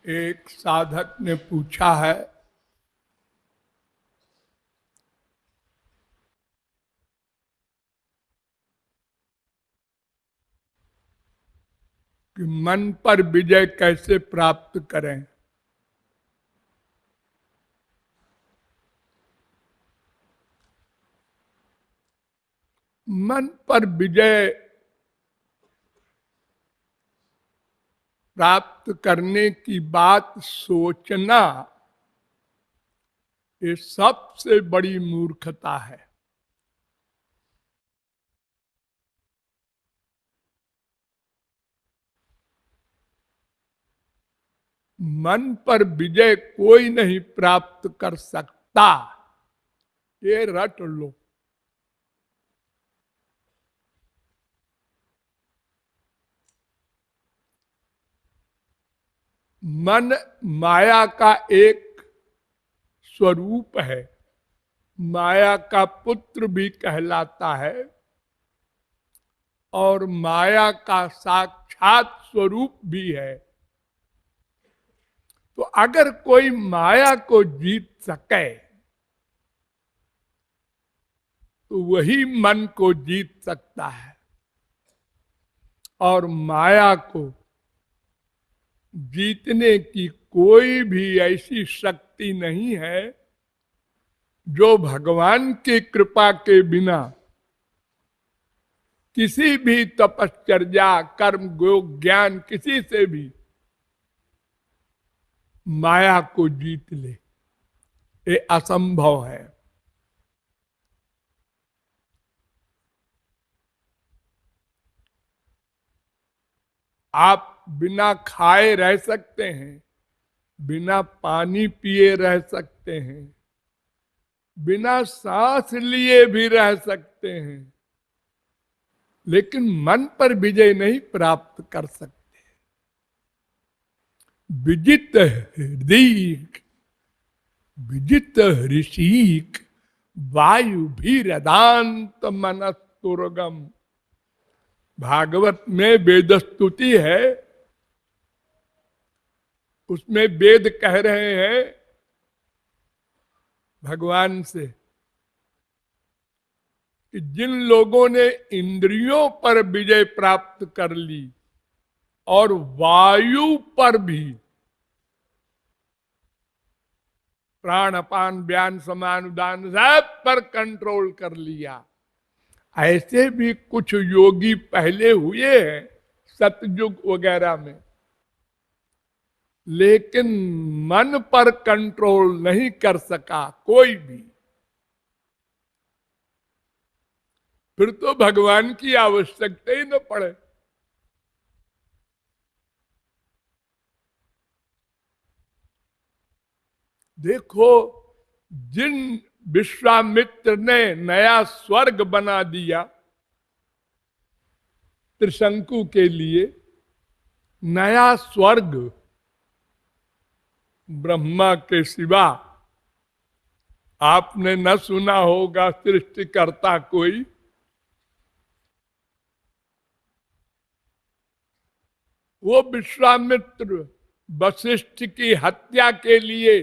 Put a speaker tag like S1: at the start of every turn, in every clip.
S1: एक साधक ने पूछा है कि मन पर विजय कैसे प्राप्त करें। मन पर विजय प्राप्त करने की बात सोचना ये सबसे बड़ी मूर्खता है। मन पर विजय कोई नहीं प्राप्त कर सकता, ये रट लो। मन माया का एक स्वरूप है, माया का पुत्र भी कहलाता है और माया का साक्षात स्वरूप भी है। तो अगर कोई माया को जीत सके तो वही मन को जीत सकता है, और माया को जीतने की कोई भी ऐसी शक्ति नहीं है जो भगवान की कृपा के बिना किसी भी तपश्चर्या कर्म योग ज्ञान किसी से भी माया को जीत ले। ये असंभव है। आप बिना खाए रह सकते हैं, बिना पानी पिए रह सकते हैं, बिना सांस लिए भी रह सकते हैं, लेकिन मन पर विजय नहीं प्राप्त कर सकते। विजित हृदय विजित ऋषिक वायु भी रदांत मनस्तुर्गम। भागवत में वेद स्तुति है, उसमें वेद कह रहे हैं भगवान से कि जिन लोगों ने इंद्रियों पर विजय प्राप्त कर ली और वायु पर भी, प्राण अपान व्यान समान उदान सब पर कंट्रोल कर लिया, ऐसे भी कुछ योगी पहले हुए हैं सतयुग वगैरह में, लेकिन मन पर कंट्रोल नहीं कर सका कोई भी। फिर तो भगवान की आवश्यकता ही न पड़े। देखो, जिन विश्वामित्र ने नया स्वर्ग बना दिया त्रिशंकु के लिए, नया स्वर्ग ब्रह्मा के सिवा आपने न सुना होगा सृष्टिकर्ता कोई। वो विश्वामित्र वशिष्ठ की हत्या के लिए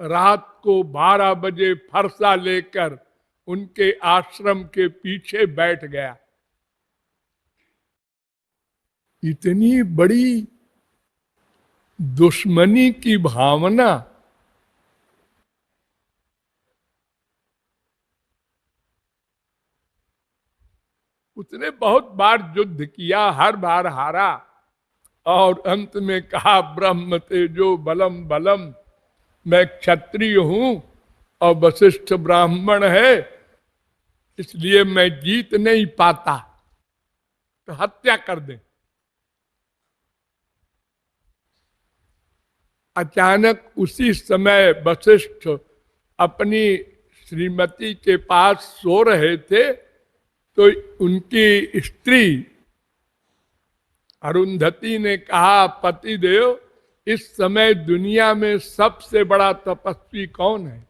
S1: रात को 12 बजे फरसा लेकर उनके आश्रम के पीछे बैठ गया। इतनी बड़ी दुश्मनी की भावना उसने बहुत बार युद्ध किया, हर बार हारा, और अंत में कहा ब्रह्म तेजो बलम बलम, मैं क्षत्रिय हूं और वशिष्ठ ब्राह्मण है, इसलिए मैं जीत नहीं पाता, तो हत्या कर दे। अचानक उसी समय वशिष्ठ अपनी श्रीमती के पास सो रहे थे, तो उनकी स्त्री अरुंधति ने कहा, पतिदेव इस समय दुनिया में सबसे बड़ा तपस्वी कौन है?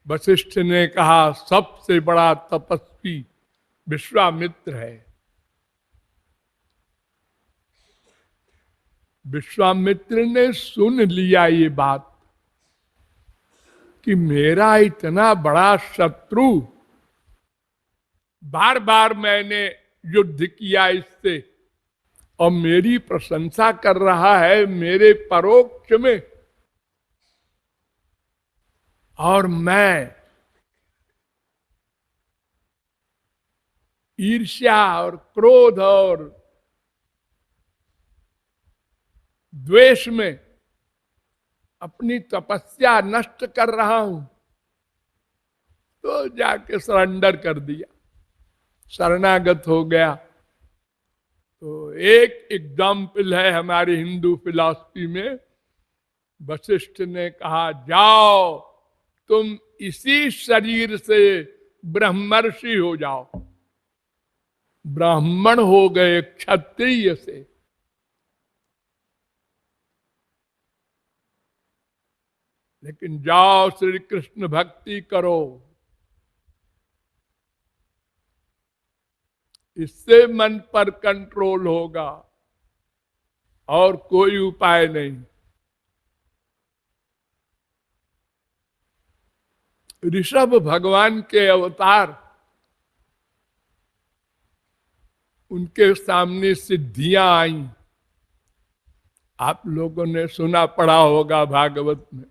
S1: वशिष्ठ ने कहा, सबसे बड़ा तपस्वी विश्वामित्र है। विश्वामित्र ने सुन लिया ये बात कि मेरा इतना बड़ा शत्रु, बार बार मैंने युद्ध किया इससे और मेरी प्रशंसा कर रहा है मेरे परोक्ष में, और मैं ईर्ष्या और क्रोध और द्वेष में अपनी तपस्या नष्ट कर रहा हूं। तो जाके सरेंडर कर दिया, शरणागत हो गया। तो एक एग्जाम्पल है हमारी हिंदू फिलॉसफी में, वशिष्ठ ने कहा जाओ तुम इसी शरीर से ब्रह्मर्षि हो जाओ, ब्राह्मण हो गए क्षत्रिय से। लेकिन जाओ श्री कृष्ण भक्ति करो, इससे मन पर कंट्रोल होगा और कोई उपाय नहीं। ऋषभ भगवान के अवतार, उनके सामने सिद्धियां आई। आप लोगों ने सुना पढ़ा होगा भागवत में।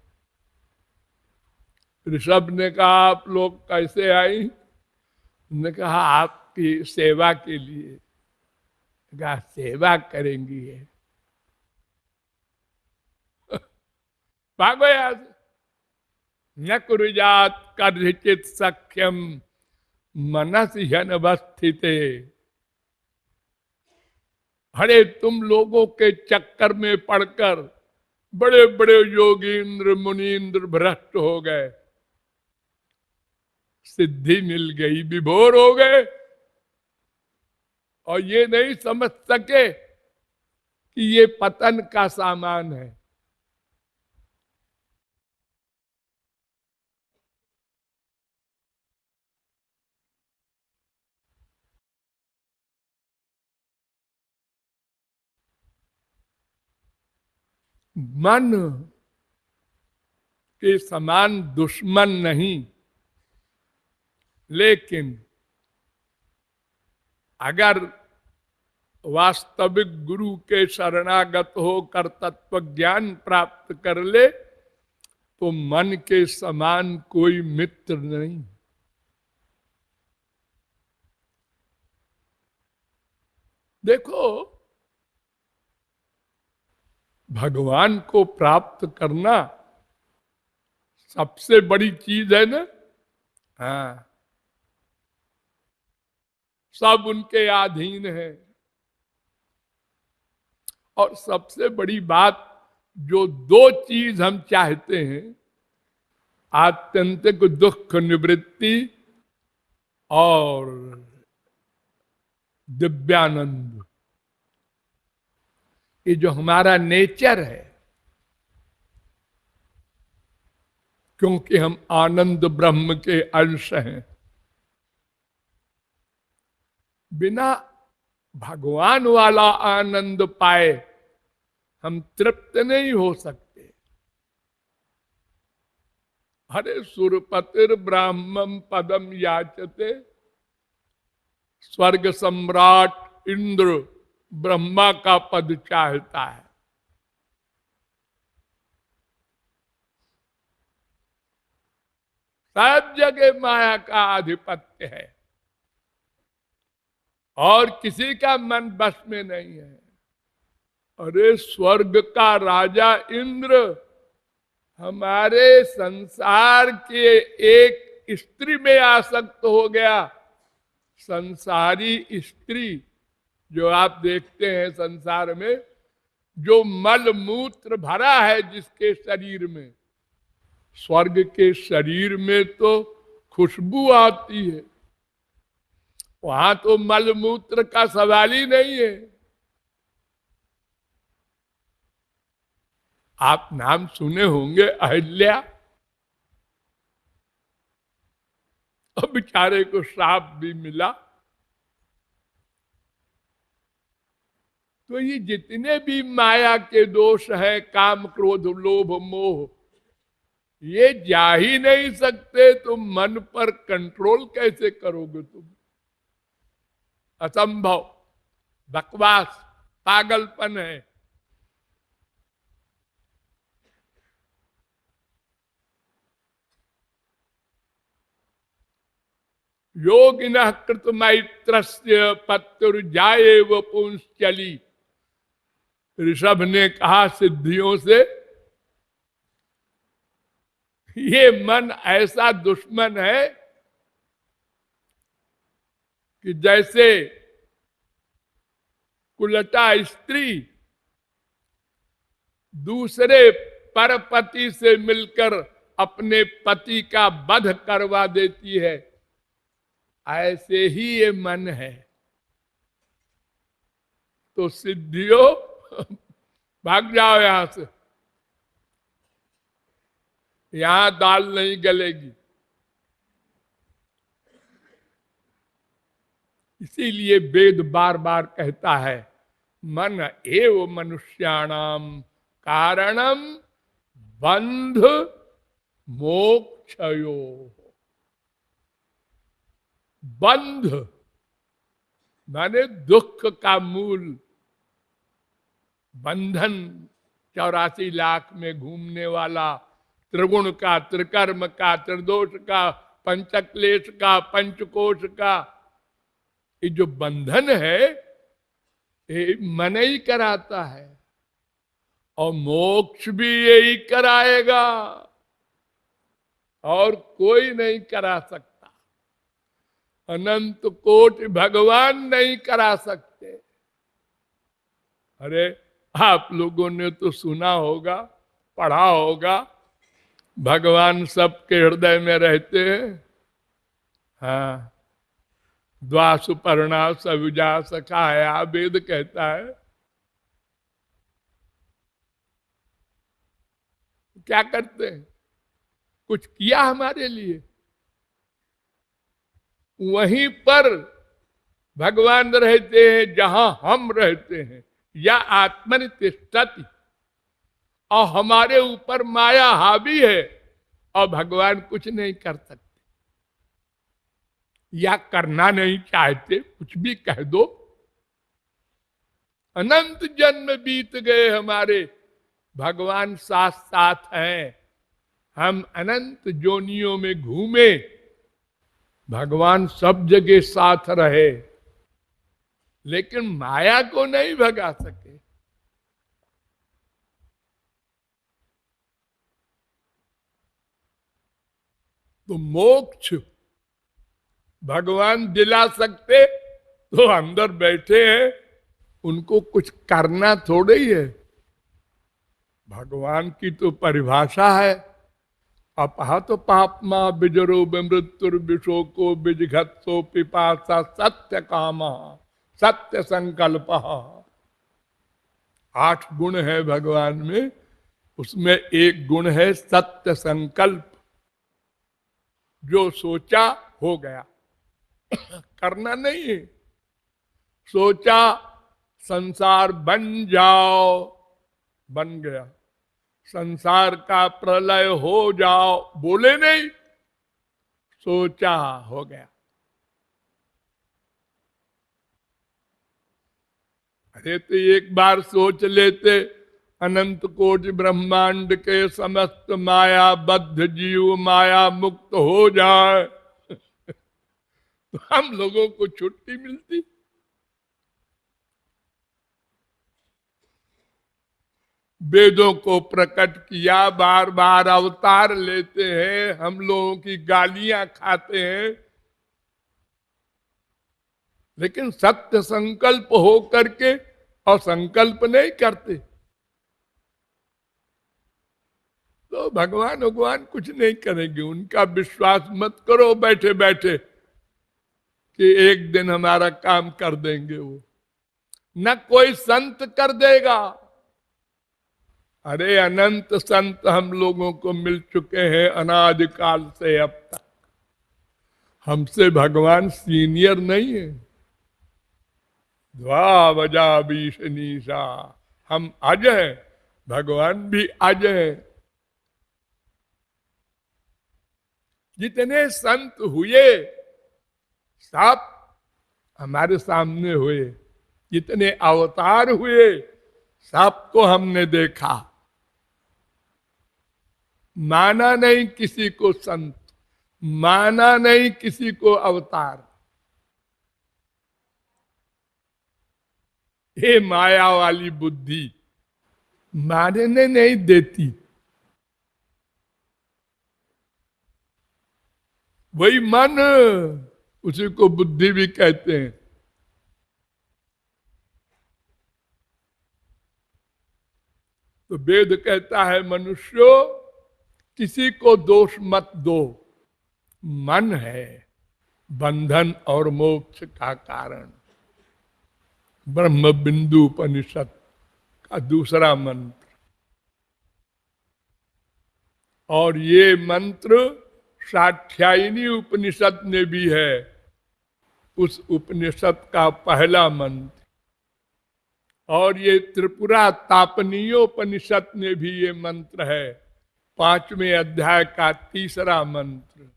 S1: ऋषभ ने कहा आप लोग कैसे आई? उन्होंने कहा आपकी सेवा के लिए। कहा सेवा करेंगी ये, भागो यहां से। न कुरुजात कर्हिचित सख्यम मनस ह्यनवस्थित। अरे तुम लोगों के चक्कर में पड़कर बड़े बड़े योगींद्र मुनींद्र भ्रष्ट हो गए, सिद्धि मिल गई, विभोर हो गए, और ये नहीं समझ सके कि ये पतन का सामान है। मन के समान दुश्मन नहीं, लेकिन अगर वास्तविक गुरु के शरणागत होकर तत्व ज्ञान प्राप्त कर ले तो मन के समान कोई मित्र नहीं। देखो, भगवान को प्राप्त करना सबसे बड़ी चीज है ना। हाँ, सब उनके अधीन है। और सबसे बड़ी बात, जो दो चीज हम चाहते हैं, आत्यंतिक दुख निवृत्ति और दिव्यानंद, ये जो हमारा नेचर है, क्योंकि हम आनंद ब्रह्म के अंश हैं, बिना भगवान वाला आनंद पाए हम तृप्त नहीं हो सकते। हरे सुरपतिर ब्राह्मम पदम याचते, स्वर्ग सम्राट इंद्र ब्रह्मा का पद चाहता है। सब जगह माया का आधिपत्य है और किसी का मन बस में नहीं है। अरे स्वर्ग का राजा इंद्र हमारे संसार के एक स्त्री में आसक्त हो गया। संसारी स्त्री जो आप देखते हैं संसार में, जो मल मूत्र भरा है जिसके शरीर में, स्वर्ग के शरीर में तो खुशबू आती है, वहां तो मल मूत्र का सवाल ही नहीं है। आप नाम सुने होंगे अहिल्या, और बेचारे को श्राप भी मिला। तो ये जितने भी माया के दोष हैं, काम क्रोध लोभ मोह, ये जा ही नहीं सकते। तुम मन पर कंट्रोल कैसे करोगे? तुम असंभव, बकवास, पागलपन है। योगिनः कृतमैत्रस्य पत्युर्जायेव पुंश्चली। ऋषभ ने कहा सिद्धियों से, ये मन ऐसा दुश्मन है कि जैसे कुलटा स्त्री दूसरे परपति से मिलकर अपने पति का वध करवा देती है, ऐसे ही ये मन है। तो सिद्धियों, भाग जाओ यहां से, यहां दाल नहीं गलेगी। इसीलिए वेद बार बार कहता है, मन एव मनुष्याणाम कारणम बंध मोक्षयो। बंध माने दुख का मूल, बंधन। 84 लाख में घूमने वाला, त्रिगुण का, त्रिकर्म का, त्रिदोष का, पंचक्लेश का, पंचकोश का, ये जो बंधन है ये मन ही कराता है, और मोक्ष भी यही कराएगा, और कोई नहीं करा सकता। अनंत कोटि भगवान नहीं करा सकते। अरे आप लोगों ने तो सुना होगा, पढ़ा होगा, भगवान सबके हृदय में रहते हैं। हाँ, द्वासुपर्णा सविजा सखाया, वेद कहता है। क्या करते हैं? कुछ किया हमारे लिए? वहीं पर भगवान रहते हैं जहां हम रहते हैं, या आत्मनि तिष्ठति, और हमारे ऊपर माया हावी है और भगवान कुछ नहीं कर सकते, या करना नहीं चाहते, कुछ भी कह दो। अनंत जन्म बीत गए हमारे, भगवान साथ साथ हैं। हम अनंत जोनियों में घूमे, भगवान सब जगह साथ रहे, लेकिन माया को नहीं भगा सके। तो मोक्ष भगवान दिला सकते तो अंदर बैठे हैं, उनको कुछ करना थोड़ा ही है। भगवान की तो परिभाषा है, अपहा तो पापमा बिजरो मृत्युर विशोको बिजघत्सो पिपासा सत्य काम सत्य संकल्प। 8 गुण है भगवान में, उसमें एक गुण है सत्य संकल्प। जो सोचा हो गया, करना नहीं है। सोचा संसार बन जाओ, बन गया। संसार का प्रलय हो जाओ, बोले नहीं, सोचा हो गया। अरे तो एक बार सोच लेते, अनंत कोटि ब्रह्मांड के समस्त माया बद्ध जीव माया मुक्त हो जाए तो हम लोगों को छुट्टी मिलती। वेदों को प्रकट किया, बार बार अवतार लेते हैं, हम लोगों की गालियां खाते हैं, लेकिन सत्य संकल्प हो करके और संकल्प नहीं करते। तो भगवान कुछ नहीं करेंगे, उनका विश्वास मत करो बैठे बैठे कि एक दिन हमारा काम कर देंगे। वो न कोई संत कर देगा। अरे अनंत संत हम लोगों को मिल चुके हैं अनादिकाल से अब तक। हमसे भगवान सीनियर नहीं है, ध्वा बीस निशा। हम अज हैं, भगवान भी अज हैं। जितने संत हुए सब हमारे सामने हुए, जितने अवतार हुए सबको हमने देखा। माना नहीं किसी को संत, माना नहीं किसी को अवतार। ये माया वाली बुद्धि मानने नहीं देती। वही मन, उसी को बुद्धि भी कहते हैं। तो वेद कहता है मनुष्यों, किसी को दोष मत दो, मन है बंधन और मोक्ष का कारण। ब्रह्म बिंदु उपनिषद का दूसरा मंत्र। और ये मंत्र साध्यायनी उपनिषद में भी है, उस उपनिषद का पहला मंत्र। और ये त्रिपुरा तापनीयोपनिषद में भी ये मंत्र है, 5वें अध्याय का तीसरा मंत्र।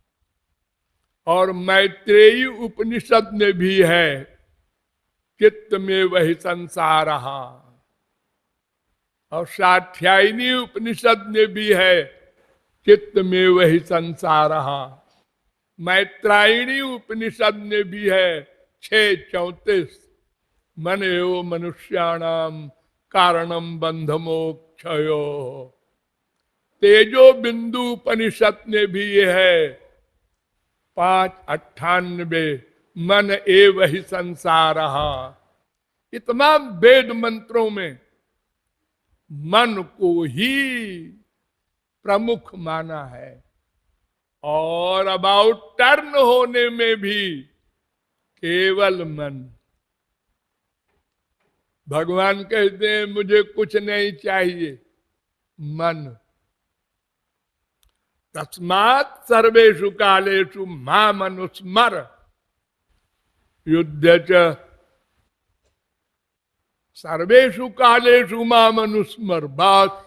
S1: और मैत्रेयी उपनिषद में भी है, चित्त में वही संसार। और साध्यायनी उपनिषद में भी है, चित्त में वही संसार। मैत्रायणी उपनिषद में भी है 6:34, मन एव मनुष्याणाम कारणम बंध मोक्षयो। तेजो बिंदु उपनिषद में भी ये है 5:98, मन एव ही संसार। ये तमाम वेद मंत्रों में मन को ही प्रमुख माना है। और अबाउट टर्न होने में भी केवल मन। भगवान कहते हैं मुझे कुछ नहीं चाहिए, मन। तस्मात् सर्वेषु कालेषु माम अनुस्मर युद्ध च। सर्वेषु कालेषु माम अनुस्मर, बस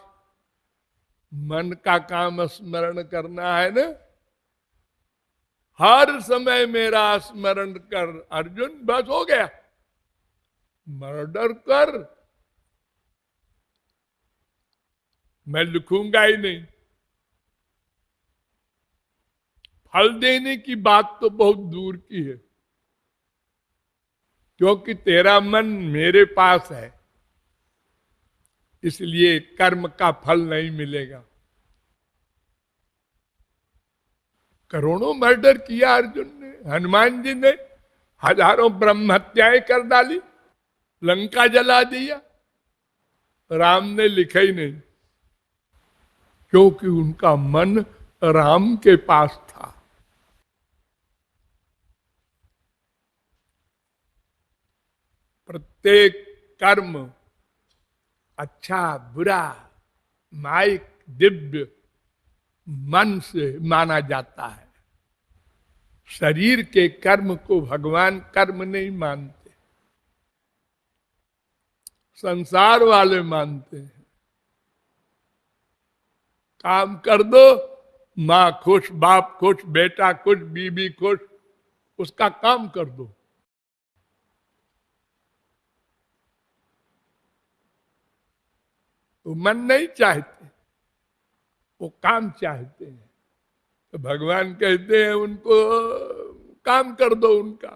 S1: मन का काम स्मरण करना है ना। हर समय मेरा स्मरण कर अर्जुन, बस हो गया। मर्डर कर, मैं लिखूंगा ही नहीं। फल देने की बात तो बहुत दूर की है, क्योंकि तेरा मन मेरे पास है, इसलिए कर्म का फल नहीं मिलेगा। करोड़ों मर्डर किया अर्जुन ने, हनुमान जी ने हजारों ब्रह्म हत्याएं कर डाली, लंका जला दिया। राम ने लिखा ही नहीं, क्योंकि उनका मन राम के पास था। प्रत्येक कर्म अच्छा बुरा माइक दिव्य मन से माना जाता है। शरीर के कर्म को भगवान कर्म नहीं मानते, संसार वाले मानते हैं। काम कर दो, माँ खुश, बाप खुश, बेटा खुश, बीबी खुश, उसका काम कर दो। तो मन नहीं चाहते, वो काम चाहते हैं। तो भगवान कहते हैं उनको काम कर दो उनका,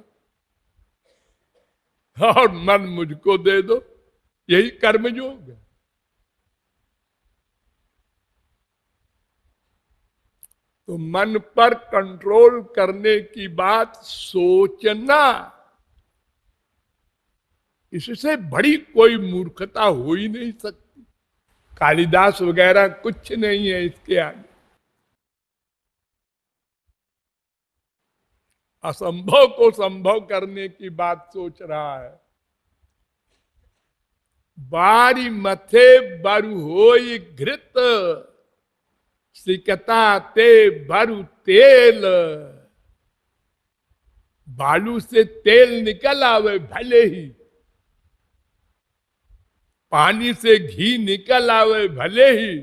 S1: और मन मुझको दे दो, यही कर्मयोग है। तो मन पर कंट्रोल करने की बात सोचना, इससे बड़ी कोई मूर्खता हो ही नहीं सकती। कालिदास वगैरह कुछ नहीं है इसके आगे। असंभव को संभव करने की बात सोच रहा है। बारी मथे बरु होई घृत, सिकता ते बरु तेल। बालू से तेल निकल आवे भले ही, पानी से घी निकल आवे भले ही,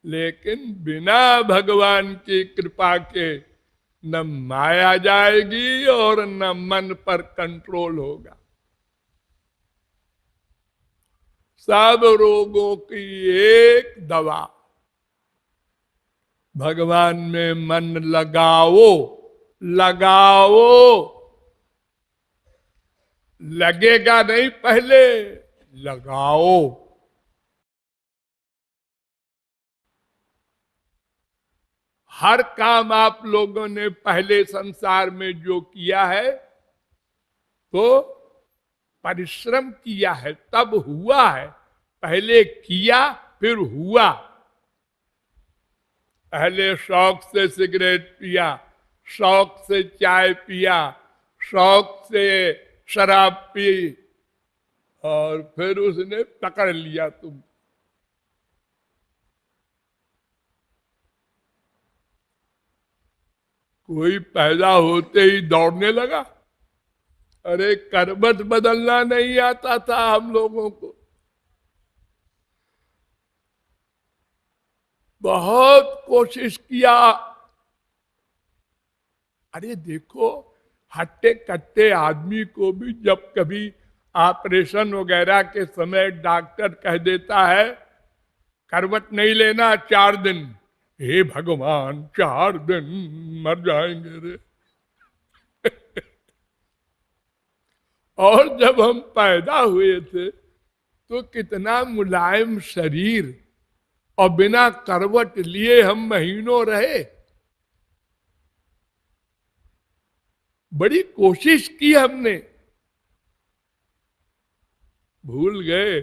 S1: लेकिन बिना भगवान की कृपा के न माया जाएगी और न मन पर कंट्रोल होगा। सब रोगों की एक दवा, भगवान में मन लगाओ। लगाओ, लगेगा नहीं, पहले लगाओ। हर काम आप लोगों ने पहले संसार में जो किया है तो परिश्रम किया है, तब हुआ है। पहले किया फिर हुआ। पहले शौक से सिगरेट पिया, शौक से चाय पिया, शौक से शराब पी, और फिर उसने पकड़ लिया तुम। कोई पैदा होते ही दौड़ने लगा। अरे करवट बदलना नहीं आता था हम लोगों को। बहुत कोशिश किया। अरे देखो, हट्टे कट्टे आदमी को भी जब कभी ऑपरेशन वगैरह के समय डॉक्टर कह देता है करवट नहीं लेना 4 दिन, हे भगवान 4 दिन मर जाएंगे रे। और जब हम पैदा हुए थे तो कितना मुलायम शरीर, और बिना करवट लिए हम महीनों रहे। बड़ी कोशिश की हमने, भूल गए,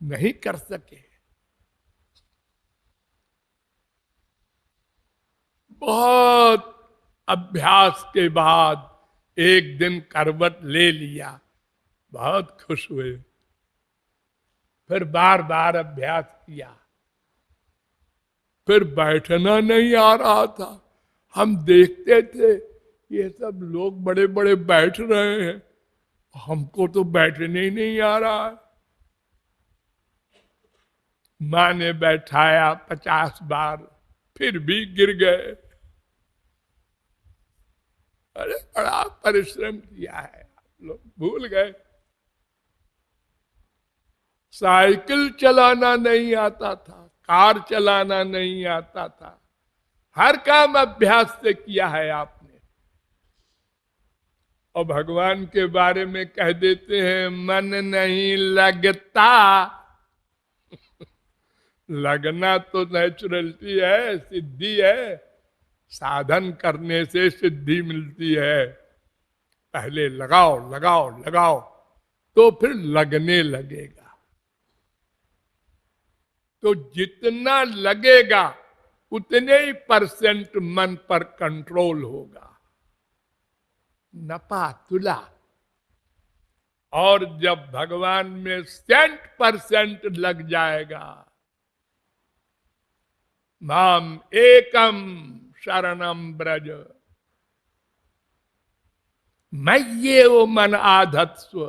S1: नहीं कर सके। बहुत अभ्यास के बाद एक दिन करवट ले लिया, बहुत खुश हुए। फिर बार बार अभ्यास किया, फिर बैठना नहीं आ रहा था। हम देखते थे ये सब लोग बड़े बड़े बैठ रहे हैं, हमको तो बैठने ही नहीं आ रहा है। मां ने बैठाया 50 बार, फिर भी गिर गए। अरे बड़ा परिश्रम किया है, आप लोग भूल गए। साइकिल चलाना नहीं आता था, कार चलाना नहीं आता था, हर काम अभ्यास से किया है आपने। और भगवान के बारे में कह देते हैं मन नहीं लगता। लगना तो नेचुरलिटी है, सिद्धि है। साधन करने से सिद्धि मिलती है। पहले लगाओ लगाओ लगाओ, तो फिर लगने लगेगा। तो जितना लगेगा उतने ही % मन पर कंट्रोल होगा। नपा तुला। और जब भगवान में 100% लग जाएगा, माम एकम शरणम ब्रज, मैं ये वो मन आधत्स्व,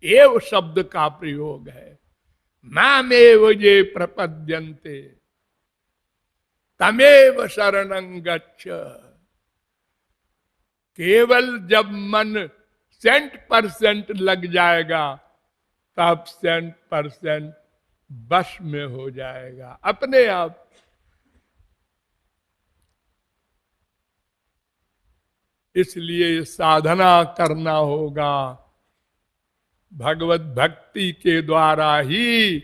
S1: एव शब्द का प्रयोग है। मामेव ये प्रपद्यन्ते तमेव शरणं गच्छ। केवल जब मन 100% लग जाएगा तब 100% बस में हो जाएगा अपने आप। इसलिए साधना करना होगा, भगवत भक्ति के द्वारा ही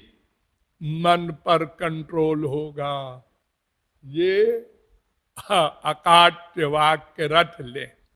S1: मन पर कंट्रोल होगा। ये अकाट्य वाक्य रट ले।